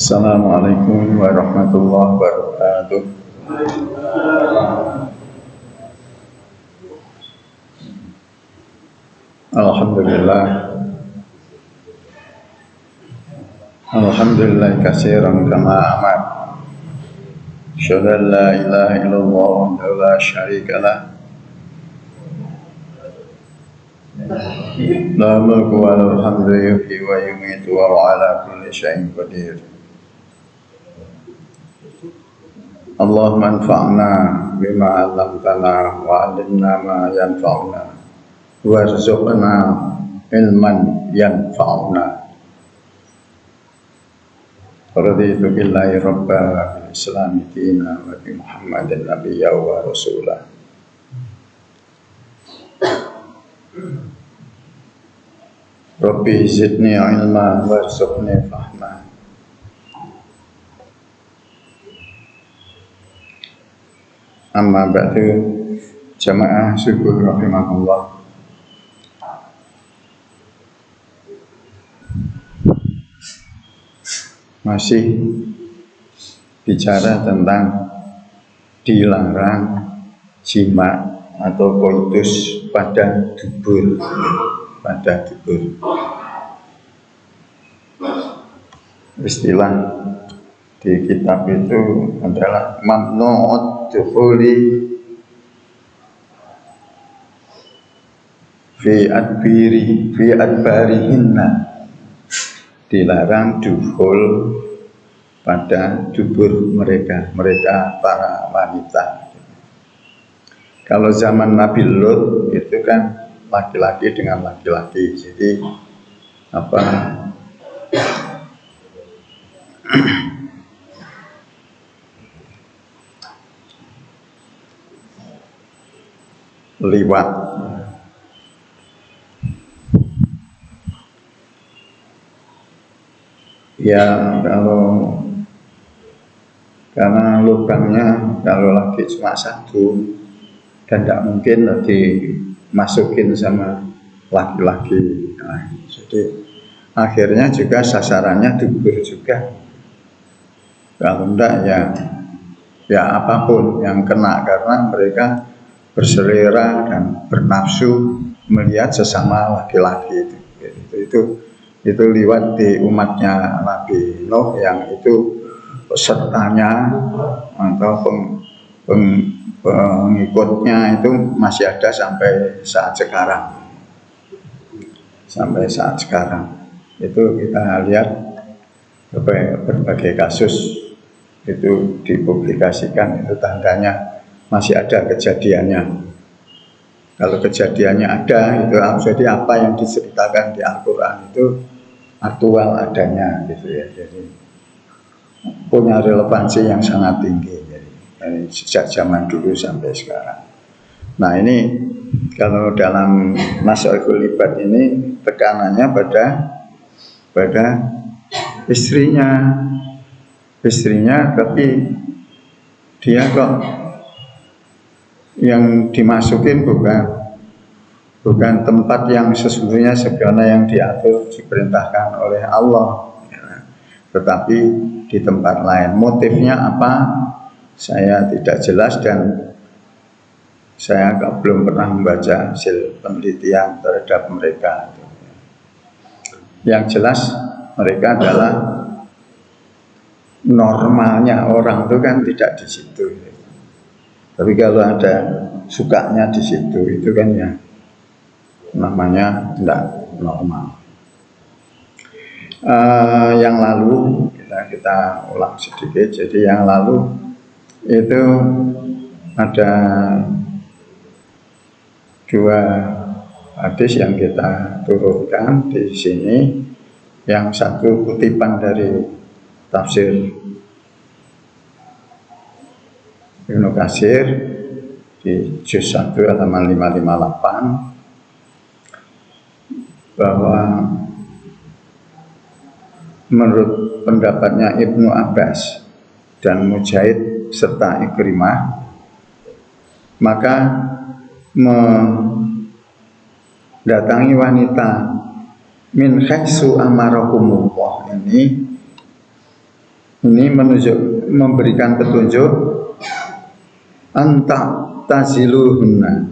Assalamualaikum warahmatullahi wabarakatuh. Alhamdulillah. Alhamdulillah katsiran kama amar. Asyhadu an la ilaha illallah wa la syarika lah. La mulku wa lahul hamdu yuhyi wa yumiitu wa huwa ala kulli syai'in qadir. Allahumma anfa'na bima 'allamtana wa 'allimna ma yanfa'una warzuqna ilman yanfa'una. Raditu billahi rabba wa bil islami dina wa bi Muhammadin nabiyya wa rasulah. Rabbi zidni ilma warzuqni fahma. Amma ba'du, jamaah syukur rahimahullah. Masih bicara tentang dilarang jima atau koitus pada dubur. Istilah di kitab itu adalah mamnu'ud dukhuli fi adbarihinna, dilarang dukhul pada dubur mereka para wanita. Kalau zaman Nabi Lut itu kan laki-laki dengan laki-laki, jadi liwat. Ya karena lubangnya kalau lagi cuma satu dan tidak mungkin dimasukin sama laki-laki, jadi akhirnya juga sasarannya dubur juga. Kalau enggak ya apapun yang kena, karena mereka berselera dan bernafsu melihat sesama laki-laki itu liwat di umatnya Nabi Nuh, yang itu pesertanya atau pengikutnya itu masih ada sampai saat sekarang. Itu kita lihat berbagai kasus itu dipublikasikan, itu tandanya masih ada kejadiannya. Kalau kejadiannya ada, itu jadi apa yang diceritakan di Al-Quran itu aktual adanya, gitu ya. Jadi punya relevansi yang sangat tinggi, dari sejak zaman dulu sampai sekarang. Nah, ini kalau dalam Masailul Ibad ini tekanannya pada istrinya, tapi dia kok yang dimasukin bukan tempat yang sesungguhnya sebagaimana yang diatur diperintahkan oleh Allah, tetapi di tempat lain. Motifnya apa? Saya tidak jelas dan saya belum pernah membaca hasil penelitian terhadap mereka. Yang jelas mereka adalah normalnya orang itu kan tidak di situ. Tapi kalau ada sukanya di situ, itu kan ya namanya tidak normal. Yang lalu kita ulang sedikit. Jadi yang lalu itu ada dua hadis yang kita turunkan di sini. Yang satu kutipan dari tafsir Ibnu Katsir di juz 1 halaman 558, bahwa menurut pendapatnya Ibnu Abbas dan Mujahid serta Ikrimah, maka mendatangi wanita min haitsu amarakumullah ini ini memberikan petunjuk anta taziluhunna.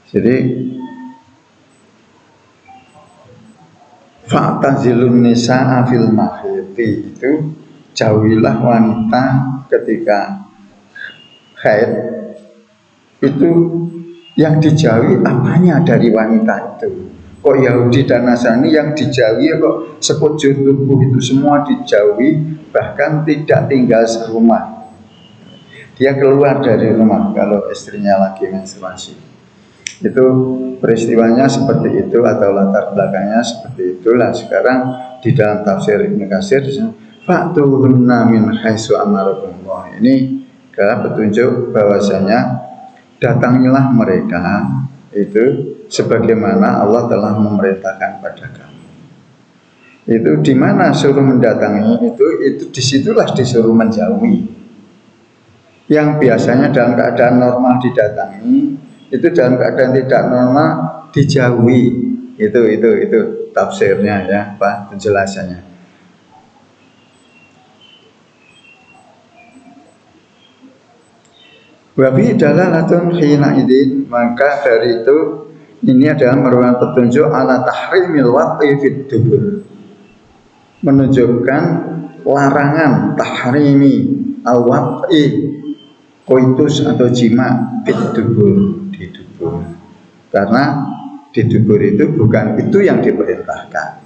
Jadi fa'tazilun nisa'a fil mahiti, itu jauhilah wanita ketika haid. Itu yang dijauhi apanya dari wanita itu? Kok Yahudi dan Nasrani yang dijauhi kok sekujur tubuh itu semua dijauhi, bahkan tidak tinggal serumah. Dia keluar dari rumah kalau istrinya lagi menstruasi. Itu peristiwanya seperti itu atau latar belakangnya seperti itulah. Sekarang di dalam tafsir Ibnu Katsir fa'tuhunna min haitsu amarakumullah, ini adalah petunjuk bahwasanya datangilah mereka itu sebagaimana Allah telah memerintahkan pada kamu. Itu di mana suruh mendatangi itu disitulah disuruh menjauhi. Yang biasanya dalam keadaan normal didatangi, itu dalam keadaan tidak normal dijauhi. Itu tafsirnya ya, Pak, penjelasannya. Wabi dalalatun hina idin, maka dari itu ini adalah merupakan petunjuk ala tahrimil wat'i fid dubur, menunjukkan larangan tahrimi al wat'i, koitus atau jima fid dubur, di dubur, karena di dubur itu bukan itu yang diperintahkan.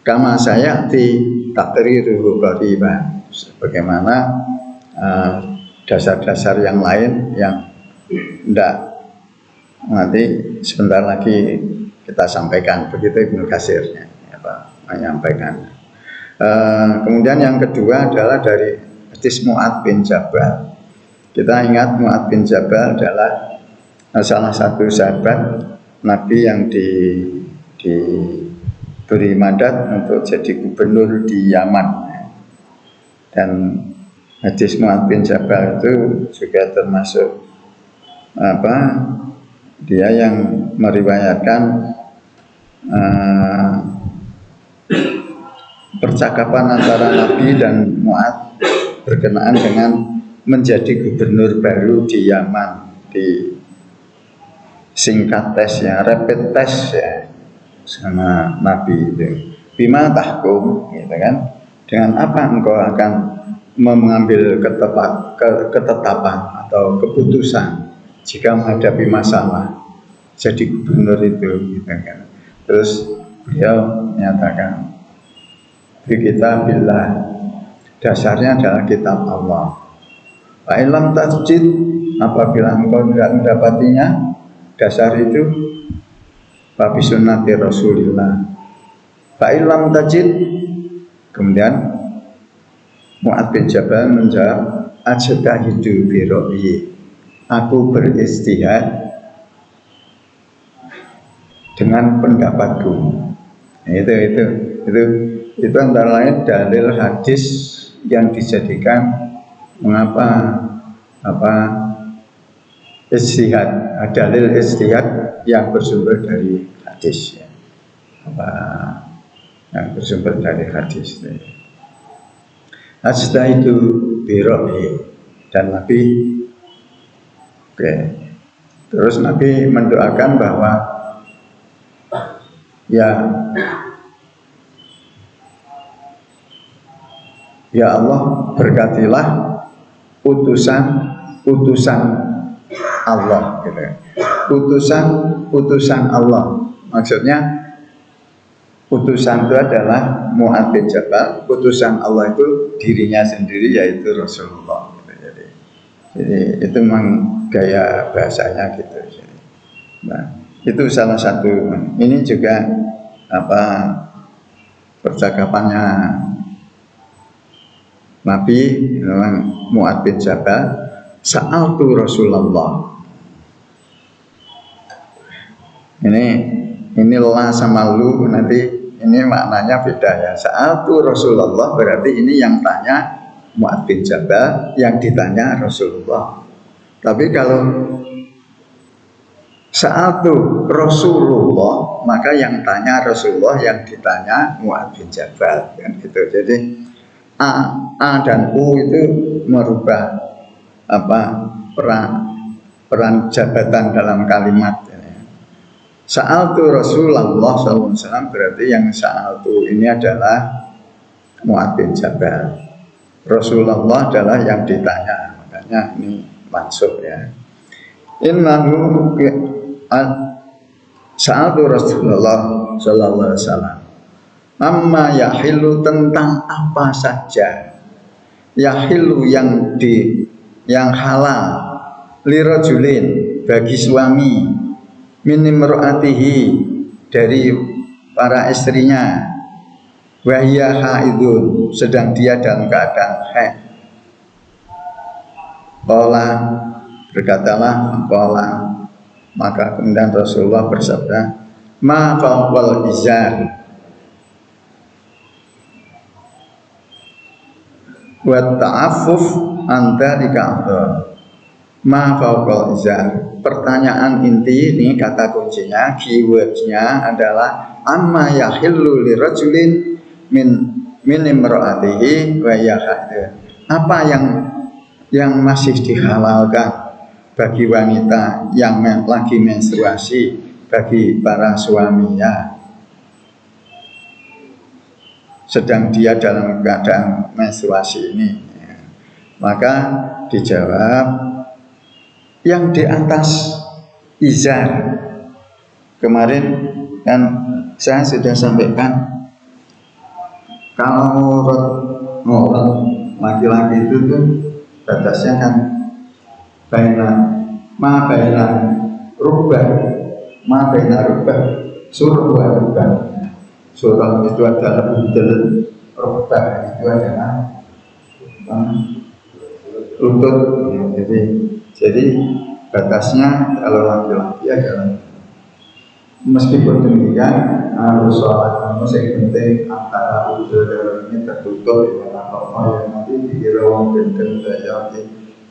Kama sayati taqriruhu qariban, sebagaimana dasar-dasar yang lain yang tidak nanti sebentar lagi kita sampaikan. Begitu Ibnu Katsirnya menyampaikan. Kemudian yang kedua adalah dari hadis Mu'adz bin Jabal. Kita ingat Mu'adz bin Jabal adalah salah satu sahabat Nabi yang diberi mandat untuk jadi gubernur di Yaman. Dan hadis Mu'adz bin Jabal itu juga termasuk dia yang meriwayatkan percakapan antara Nabi dan Mu'adz berkenaan dengan menjadi gubernur baru di Yaman, di singkat tes ya, rapid test ya sama Nabi itu. Bima tahkum, gitu kan? Dengan apa engkau akan mengambil ketetapan atau keputusan jika menghadapi masalah jadi gubernur itu, gitu kan? Terus beliau menyatakan, kita billah, dasarnya adalah kitab Allah. Fa'ilam tajid, apabila engkau tidak mendapatinya dasar itu, fabi sunnati Rasulillah. Fa'ilam tajid, kemudian Mu'adz bin Jabal menjawab, ajtahidu bi ra'yi, aku beristihad dengan pendapatku. Itu antara lain dalil hadis yang dijadikan mengapa istihad, dalil istihad yang bersumber dari hadis ya. Yang bersumber dari hadis ya. Hasta itu birohi, dan Nabi terus Nabi mendoakan bahwa ya Allah, berkatilah utusan Allah, gitu. Utusan Allah, maksudnya utusan itu adalah Mu'adz bin Jabal, utusan Allah itu dirinya sendiri, yaitu Rasulullah, gitu. Jadi itu memang gaya bahasanya gitu. Nah, itu salah satu. Ini juga percakapannya Nabi Mu'adz bin Jabal, sa'altu Rasulullah. Ini la sama lu, nanti ini maknanya beda ya. Sa'altu Rasulullah berarti ini yang tanya Mu'adz bin Jabal, yang ditanya Rasulullah. Tapi kalau Sa'altu Rasulullah, maka yang tanya Rasulullah, yang ditanya Mu'adz bin Jabal, kan gitu. Jadi A dan U itu merubah peran jabatan dalam kalimat. Sa'altu Rasulullah SAW, berarti yang sa'altu ini adalah Mu'adz bin Jabal. Rasulullah adalah yang ditanya, makanya ini mansub ya. Innahu sa'altu Rasulullah sallallahu alaihi wasallam amma yahilu, tentang apa saja yahilu yang halal lirajulin, bagi suami, min imraatihi, dari para istrinya, wa hiya haidun, sedang dia dalam keadaan haid. Qala, berkatalah qala, maka kemudian Rasulullah bersabda, ma fawqal izar wa ta'affuf anta dika'adha. Ma fawqal izar, pertanyaan inti ini, kata kuncinya, keywordnya adalah amma yahillu lirajulin min imra'atihi wa yahadha, apa yang masih dihalalkan bagi wanita yang lagi menstruasi, bagi para suaminya sedang dia dalam keadaan menstruasi ini. Maka dijawab yang di atas izar. Kemarin kan saya sudah sampaikan, kalau aurat laki-laki itu tuh batasnya kan ma baina rubah surah. Surah itu adalah budel, rubah itu adalah lutut. Jadi batasnya kalau laki-laki adalah, meskipun demikian harus sholat, namun yang penting antara udara ini tertutup ya, kalau yang nanti dikira wong gendeng saya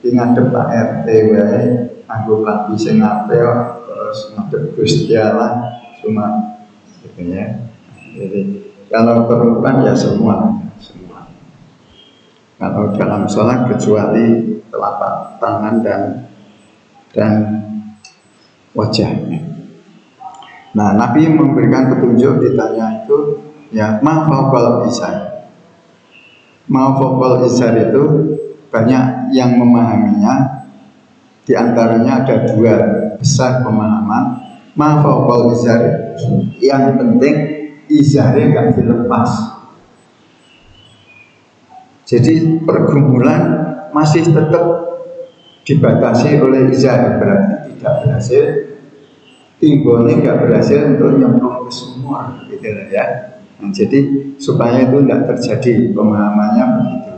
ingat Pak RT wae anggo lagi sing apel terus ngadep Gusti Allah cuma gitu ya. Jadi kalau perempuan ya semua. Kalau dalam sholat kecuali telapak tangan dan wajahnya. Nah, Nabi memberikan petunjuk, ditanya itu ya ma fawqal izar. Ma fawqal izar itu banyak yang memahaminya, di antaranya ada dua besar pemahaman. Ma fawqal izar, yang penting izarnya nggak dilepas. Jadi pergumulan masih tetap dibatasi oleh izar, berarti tidak berhasil, timbulnya nggak berhasil untuk nyemplung ke semua, gitu ya. Nah, jadi supaya itu tidak terjadi, pemahamannya begitu.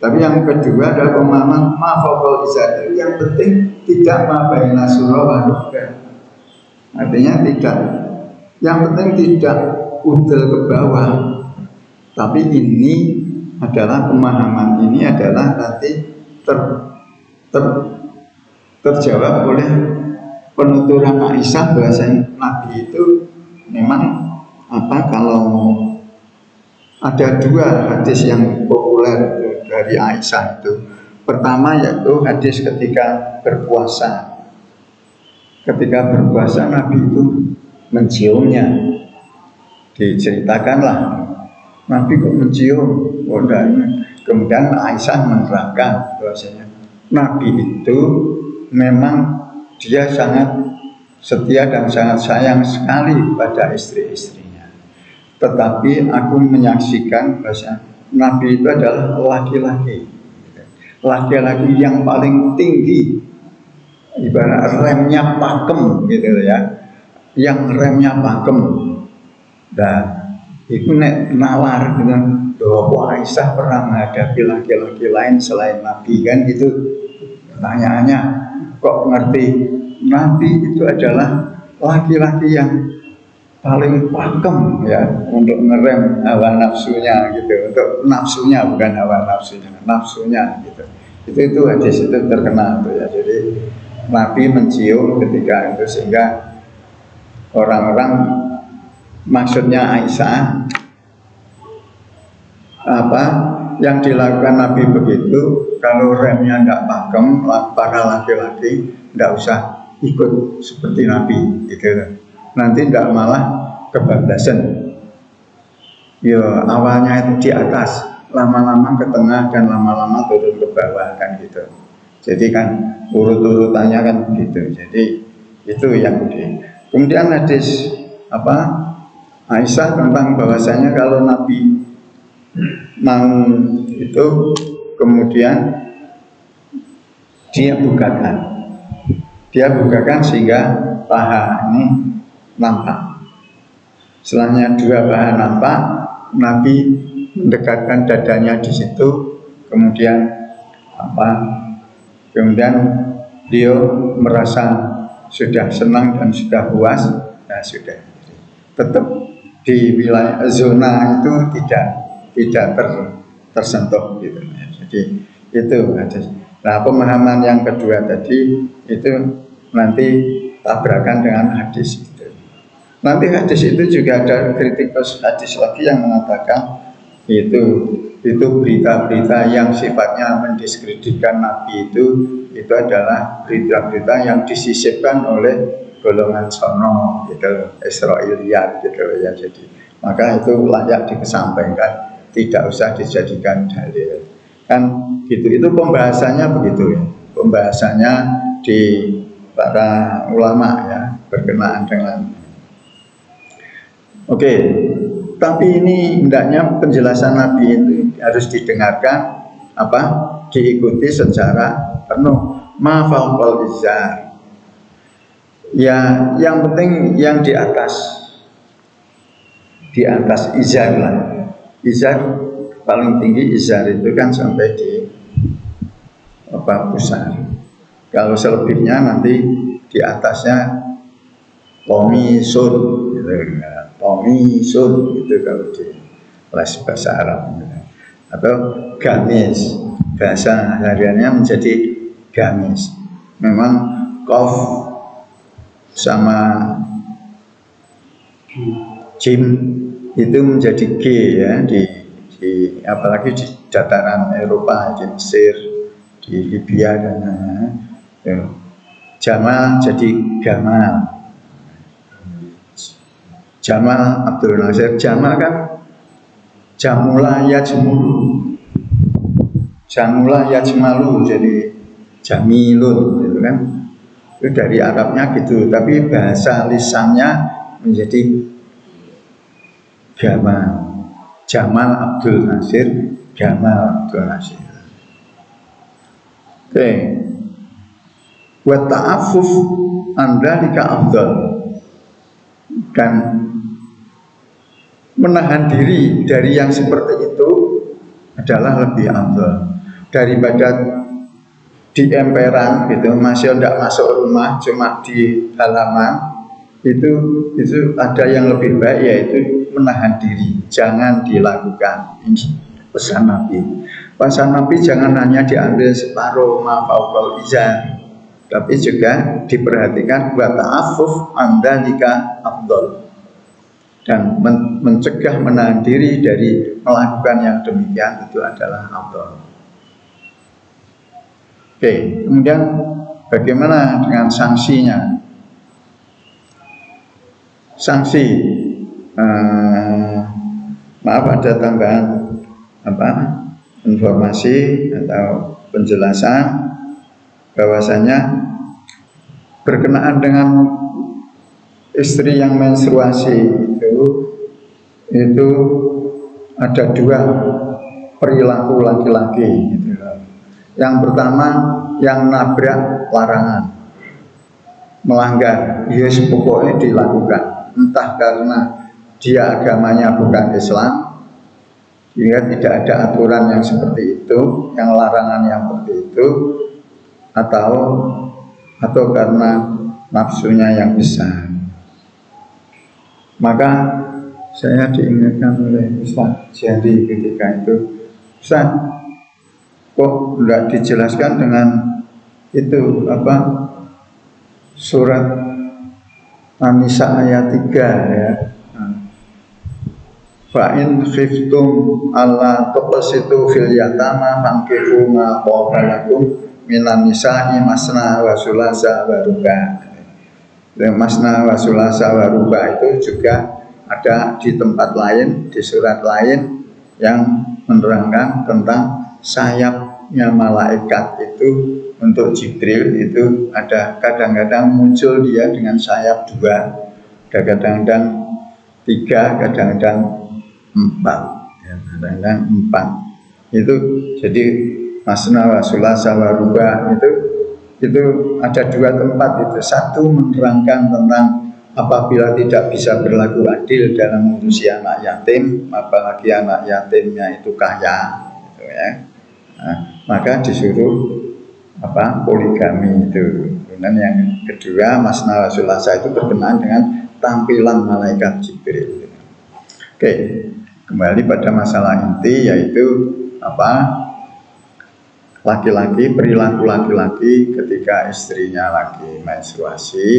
Tapi yang kedua adalah pemahaman ma fawqal izar, yang penting tidak ma baina surah wa rukbah. Artinya tidak, yang penting tidak udel ke bawah. Tapi ini adalah pemahaman ini adalah nanti terjawab oleh penuturan Aisyah, bahasa Nabi itu memang kalau ada dua hadis yang populer dari Aisyah itu. Pertama yaitu hadis ketika berpuasa. Ketika berpuasa Nabi itu menciumnya. Diceritakanlah Nabi kok mencium. Kemudian Aisyah menerangkan bahwasanya Nabi itu memang dia sangat setia dan sangat sayang sekali pada istri-istrinya. Tetapi aku menyaksikan bahwa Nabi itu adalah laki-laki yang paling tinggi, ibarat remnya pakem gitu ya, yang remnya pakem. Dan itu nawar gitu, bahwa Aisyah pernah menghadapi laki-laki lain selain Nabi, kan itu pertanyaannya. Kok ngerti Nabi itu adalah laki-laki yang paling pakem ya untuk ngerem hawa nafsunya gitu, untuk nafsunya, bukan hawa nafsunya, nafsunya gitu. Itu hadis itu terkenal tuh ya. Jadi Nabi mencium ketika itu, sehingga orang-orang, maksudnya Aisyah, apa yang dilakukan Nabi begitu, kalau remnya tidak pakem, para laki-laki tidak usah ikut seperti Nabi gitu. Nanti tidak malah kebablasan. Ya awalnya itu di atas, lama-lama ke tengah, dan lama-lama turun ke bawah kan gitu. Jadi kan urut-urutannya kan begitu. Jadi itu yang kemudian hadis apa Aisyah tentang bahwasanya kalau Nabi mau itu kemudian dia bukakan sehingga paha ini nampak. Setelahnya dua paha nampak, Nabi mendekatkan dadanya di situ, kemudian beliau merasa sudah senang dan sudah puas. Nah sudah, tetap di wilayah zona itu tidak tersentuh gitu. Jadi itu ada. Nah pemahaman yang kedua tadi itu nanti tabrakan dengan hadis itu. Nanti hadis itu juga ada kritikus hadis lagi yang mengatakan itu berita-berita yang sifatnya mendiskreditkan Nabi itu adalah berita-berita yang disisipkan oleh golongan sono gitu, Israiliyat gitu ya. Jadi maka itu layak dikesampingkan, tidak usah dijadikan dalil kan gitu. Itu pembahasannya begitu ya, pembahasannya di para ulama ya berkenaan dengan oke. Tapi ini hendaknya penjelasan Nabi itu harus didengarkan diikuti secara penuh. Ma fawqal izar, ya yang penting yang di atas izar lah. Izar paling tinggi, izar itu kan sampai di pusar. Kalau selebihnya nanti di atasnya komisun gitu, komisun gitu kalau di les bahasa Arab, atau gamis, bahasa hariannya menjadi gamis. Memang kof sama jim itu menjadi G ya, di apalagi di dataran Eropa, di Mesir, di Libya dan ya. Jamal jadi gamal. Jamal Abdul Nasir, Jamal kan jamula yajmulu, jamula yajmalu, jadi jamilun gitu kan. Itu dari Arabnya gitu, tapi bahasa lisannya menjadi gamal. Jamal Abdul Nasir, Jamal Abdul Nasir. Oke. Wa ta'affuf andalika afdal, dan menahan diri dari yang seperti itu adalah lebih afdal daripada di emperan gitu, masih tidak masuk rumah, cuma di halaman. Itu ada yang lebih baik, yaitu menahan diri, jangan dilakukan. Ini pesan Nabi. Pesan Nabi jangan hanya diambil separuh ma fawqal izar, tapi juga diperhatikan wa ta'affuf andalika afdal, dan mencegah, menahan diri dari melakukan yang demikian itu adalah afdal. Oke, kemudian bagaimana dengan sanksinya? Sanksi, maaf ada tambahan informasi atau penjelasan bahwasanya berkenaan dengan istri yang menstruasi itu ada dua perilaku laki-laki gitu. Yang pertama yang nabrak larangan, melanggar, ya pokoknya dilakukan, entah karena dia agamanya bukan Islam sehingga tidak ada aturan yang seperti itu, yang larangan yang seperti itu, atau karena nafsunya yang besar. Maka saya diingatkan oleh Ustaz Jadi ketika itu, Ustaz, kok tidak dijelaskan dengan itu surat An-Nisa ayat 3 ya. Fa in khiftum alla tuqsitu fil yatama fankihu ma qaba lakum minan nisa'i masna wa sulasa wa ruba'. Masna wa sulasa wa ruba' itu juga ada di tempat lain, di surat lain yang menerangkan tentang sayapnya malaikat itu untuk Jibril itu ada kadang-kadang muncul dia dengan sayap 2, kadang-kadang 3, kadang-kadang 4, ya, kadang-kadang 4. Itu jadi masna wa sulasa wa ruba' itu ada 2 tempat itu. Satu menerangkan tentang apabila tidak bisa berlaku adil dalam mengurusi anak yatim, apalagi anak yatimnya itu kaya, gitu ya. Nah, maka disuruh poligami itu. Kemudian yang kedua masna wa sulasa itu berkenaan dengan tampilan malaikat Jibril. Oke, kembali pada masalah inti yaitu laki-laki, perilaku laki-laki ketika istrinya lagi menstruasi.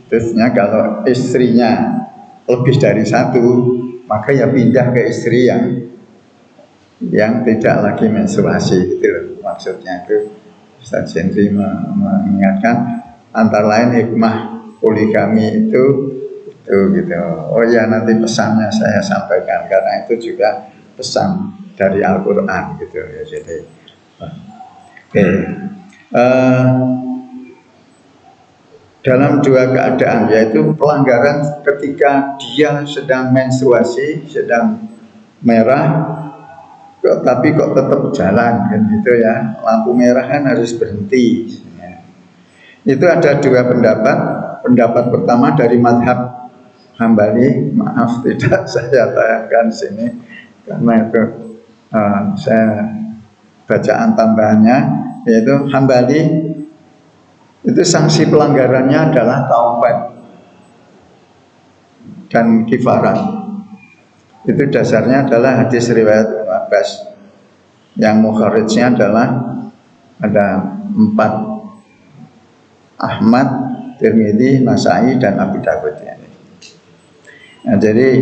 Terusnya kalau istrinya lebih dari 1, maka ya pindah ke istri yang tidak lagi menstruasi, gitu loh. Maksudnya itu Ustaz Henry mengingatkan antara lain hikmah poligami itu gitu. Oh ya, nanti pesannya saya sampaikan karena itu juga pesan dari Al-Qur'an gitu ya. Jadi dalam 2 keadaan, yaitu pelanggaran ketika dia sedang menstruasi, sedang merah, tapi kok tetap jalan kan gitu ya, lampu merah kan harus berhenti ya. Itu ada 2 pendapat. Pendapat pertama dari mazhab Hambali, maaf tidak saya tayangkan sini karena itu saya bacaan tambahannya, yaitu Hambali itu sanksi pelanggarannya adalah taubat dan kifarat. Itu dasarnya adalah hadis riwayat Ibnu Abbas yang mukharijnya adalah ada 4, Ahmad, Tirmidzi, Nasai, dan Abu Dawud ya. Nah, jadi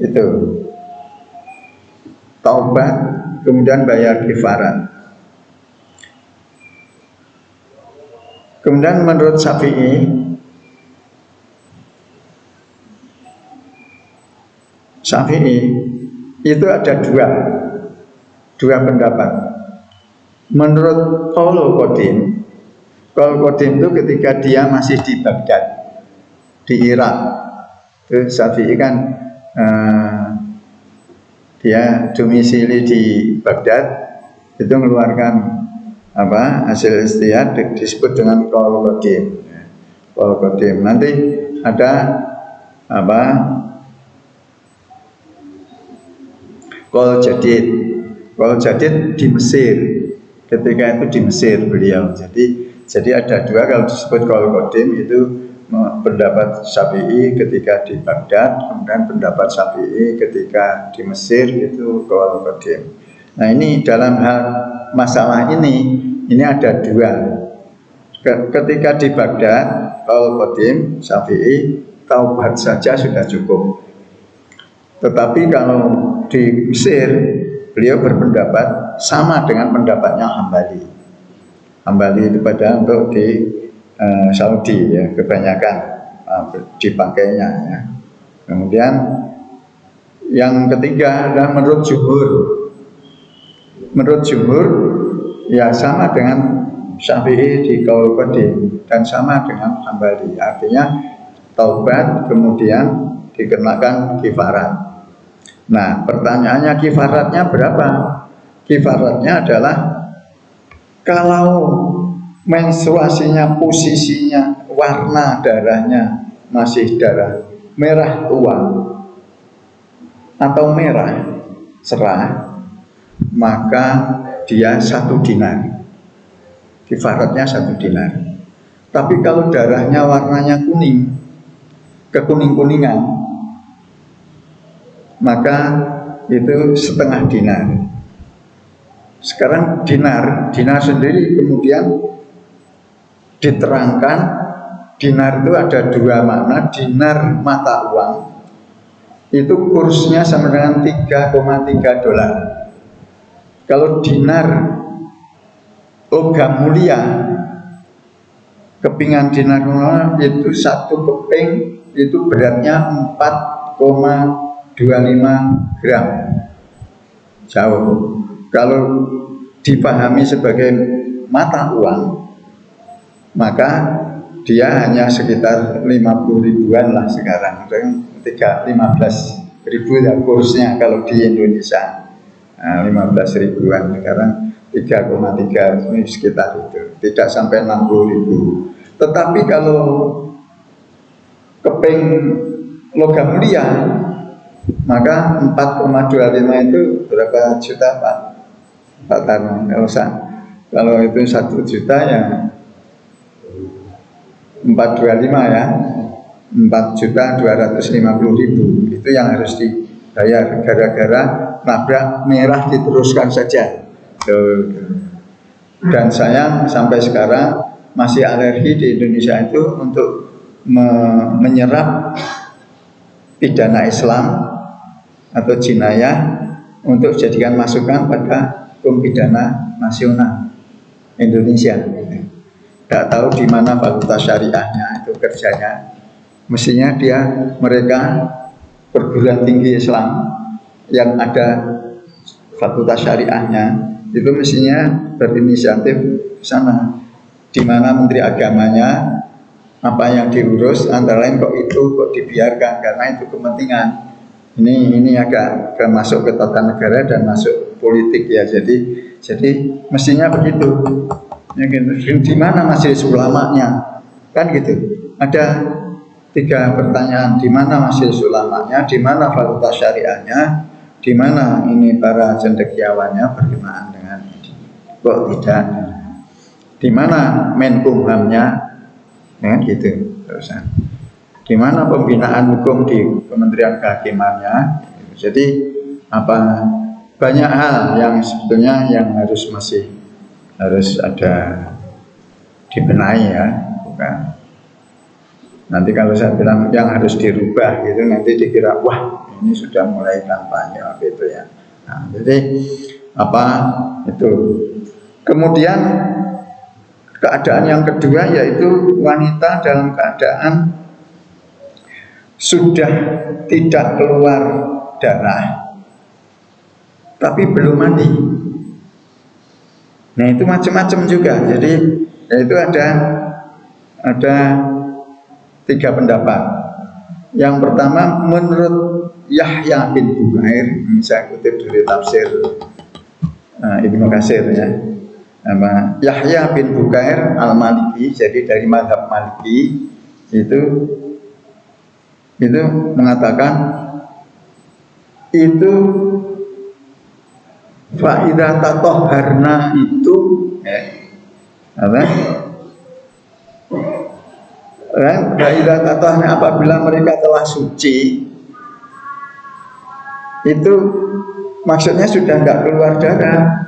itu taubat kemudian bayar kifarat. Kemudian menurut Syafi'i itu ada dua pendapat. Menurut Qaulul Qadim itu ketika dia masih di Baghdad, di Irak. Itu Syafi'i kan dia domisili di Baghdad, itu mengeluarkan hasil istihad disebut dengan Qaulul Qadim. Nanti ada Qaul Jadid di Mesir. Ketika itu di Mesir beliau. Jadi ada 2, kalau disebut Qaul Qadim itu pendapat Syafi'i ketika di Baghdad, kemudian pendapat Syafi'i ketika di Mesir itu Qaul Qadim. Nah, ini dalam hal masalah ini ada 2. Ketika di Baghdad Qaul Qadim Syafi'i, taubat saja sudah cukup. Tetapi kalau di Mesir beliau berpendapat sama dengan pendapatnya Hambali. Hambali itu pada untuk di Saudi ya, kebanyakan dipakainya ya. Kemudian yang ketiga adalah menurut jumhur ya sama dengan Syafi'i di Qaul Qadim dan sama dengan Hambali. Artinya taubat kemudian dikenakan kifarat. Nah, pertanyaannya kifaratnya berapa? Kifaratnya adalah kalau menstruasinya, posisinya, warna darahnya masih darah merah tua atau merah cerah, maka dia 1 dinar. Kifaratnya 1 dinar. Tapi kalau darahnya warnanya kuning, kekuning-kuningan, maka itu 1/2 dinar. Sekarang dinar sendiri kemudian diterangkan dinar itu ada dua makna. Dinar mata uang itu kursnya sama dengan 3,3 dolar. Kalau dinar logam mulia, kepingan dinar itu satu keping itu beratnya 4,25 gram. Jauh. Kalau dipahami sebagai mata uang, maka dia hanya sekitar 50 ribuan lah sekarang. 15 ribu ya kursnya kalau di Indonesia. 15 ribuan sekarang 3,3 ini sekitar itu, tidak sampai 60 ribu. Tetapi kalau keping logam mulia maka 4,25 itu berapa juta Pak? Pak Tarno, kalau itu 1 juta ya 425 ya, 4.250.000 itu yang harus dibayar gara-gara nabrak merah diteruskan saja. Dan saya sampai sekarang masih alergi di Indonesia itu untuk menyerap pidana Islam atau jinayah untuk jadikan masukan pada hukum pidana nasional Indonesia. Tidak tahu di mana fakultas syariahnya itu kerjanya. Mestinya mereka perguruan tinggi Islam yang ada fakultas syariahnya itu mestinya berinisiatif ke sana. Di mana menteri agamanya apa yang diurus, antara lain kok dibiarkan karena itu kepentingan. Ini agak masuk ke tata negara dan masuk politik ya. Jadi mestinya begitu. Ya gitu. Di mana majelis ulamanya? Kan gitu. Ada 3 pertanyaan, di mana majelis ulamanya, di mana fakultas syariahnya, di mana ini para cendekiawannya berkenaan dengan ini. Kok tidak? Di mana Menkumhamnya? Ya gitu. Terusan. Di mana pembinaan hukum di Kementerian Kehakimannya? Jadi banyak hal yang sebetulnya yang harus ada dibenahi ya, bukan. Nanti kalau saya bilang yang harus dirubah gitu, nanti dikira wah ini sudah mulai kampanye gitu ya. Nah, jadi itu. Kemudian keadaan yang kedua yaitu wanita dalam keadaan sudah tidak keluar darah tapi belum mandi. Nah itu macam-macam juga. Jadi itu ada 3 pendapat. Yang pertama menurut Yahya bin Bukair, saya kutip dari tafsir Ibnu Katsir ya. Yahya bin Bukair al-Maliki, jadi dari mazhab Maliki itu mengatakan itu fa'idha tatoharna itu fa'idha tatoharna apabila mereka telah suci itu maksudnya sudah enggak keluar darah.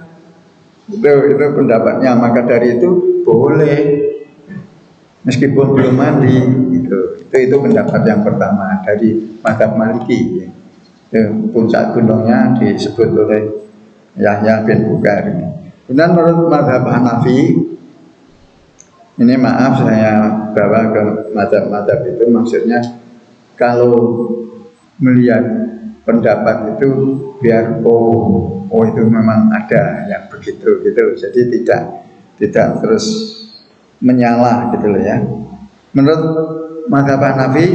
Itu pendapatnya. Maka dari itu boleh meskipun belum mandi itu pendapat yang pertama dari mazhab Maliki. Puncak gunungnya disebut oleh Yahya bin Bukair. Kemudian menurut mazhab Hanafi, ini maaf saya bawa ke mazhab itu, maksudnya kalau melihat pendapat itu biar itu memang ada yang begitu gitu, jadi tidak terus menyalah gitu loh ya. Menurut mazhab Hanafi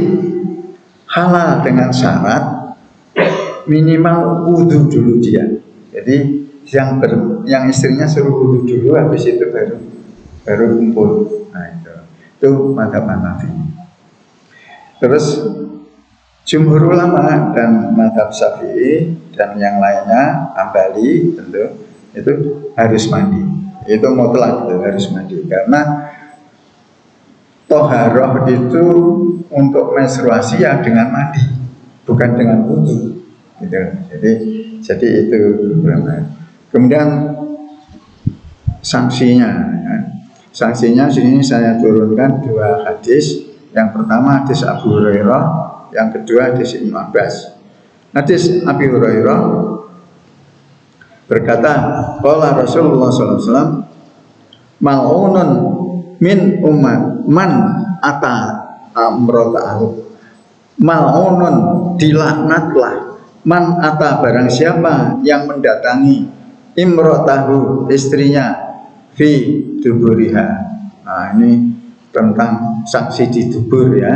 halal dengan syarat minimal wudu dulu dia. Jadi yang istrinya suruh wudu dulu, habis itu baru kumpul. Nah itu mazhab Hanafi. Terus jumhur ulama dan mazhab Syafi'i dan yang lainnya Hambali tentu itu harus mandi. Itu mutlak harus mandi karena toharoh itu untuk menstruasi ya dengan mandi, bukan dengan wudu. Gitu. Jadi itu. Kemudian sanksinya, Sanksinya sini saya turunkan dua hadis. Yang pertama hadis Abu Hurairah, yang kedua hadis Ibnu Abbas. Hadis Abi Hurairah berkata, qala Rasulullah sallallahu alaihi wasallam, mal'unun min ummat man ata amrota'ahu. Mal'unun, dilaknatlah, man ata, barang siapa yang mendatangi imrotahu, istrinya, fi duburiha. Nah, ini tentang saksi di dubur ya,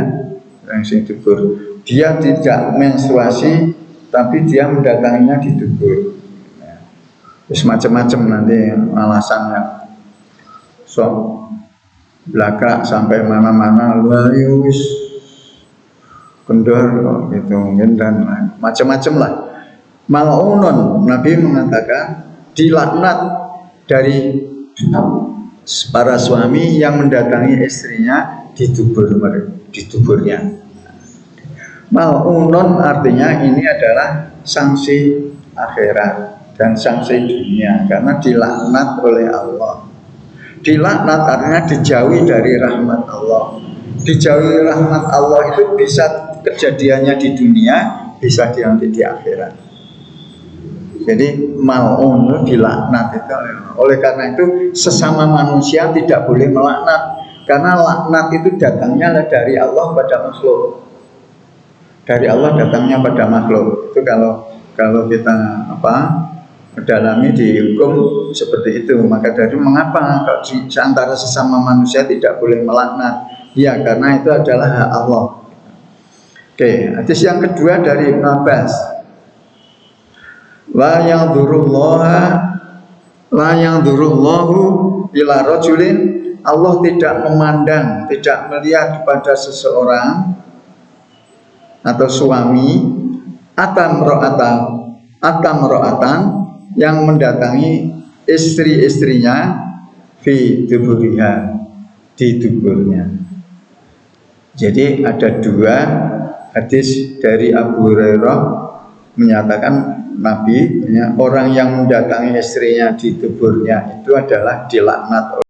saksi dubur. Dia tidak menstruasi, tapi dia mendatanginya di dubur. Terus macam-macam nanti alasannya. So, belakang sampai mana-mana, wis kendor gitu mungkin, dan macam-macam lah. Mal'unun, Nabi mengatakan dilaknat dari para suami yang mendatangi istrinya di duburnya. Mal'unun artinya ini adalah sanksi akhirat dan sanksi dunia, karena dilaknat oleh Allah. Dilaknat artinya dijauhi dari rahmat Allah. Dijauhi rahmat Allah itu bisa kejadiannya di dunia, bisa nanti di akhirat. Jadi mal'un, dilaknat itu. Oleh karena itu sesama manusia tidak boleh melaknat, karena laknat itu datangnya dari Allah pada makhluk. Dari Allah datangnya pada makhluk. Itu kalau kita mendalami di hukum seperti itu. Maka dari mengapa kalau di antara sesama manusia tidak boleh melaknat? Ya, karena itu adalah hak Allah. Oke, hadis yang kedua dari Ibnu Abbas. La yanzurullahu ila rajulin, Allah tidak memandang, tidak melihat kepada seseorang atau suami atamro'atan yang mendatangi istri-istrinya fi duburiha, di duburnya. Jadi ada dua hadis dari Abu Hurairah menyatakan Nabi, orang yang mendatangi istrinya di duburnya itu adalah dilaknat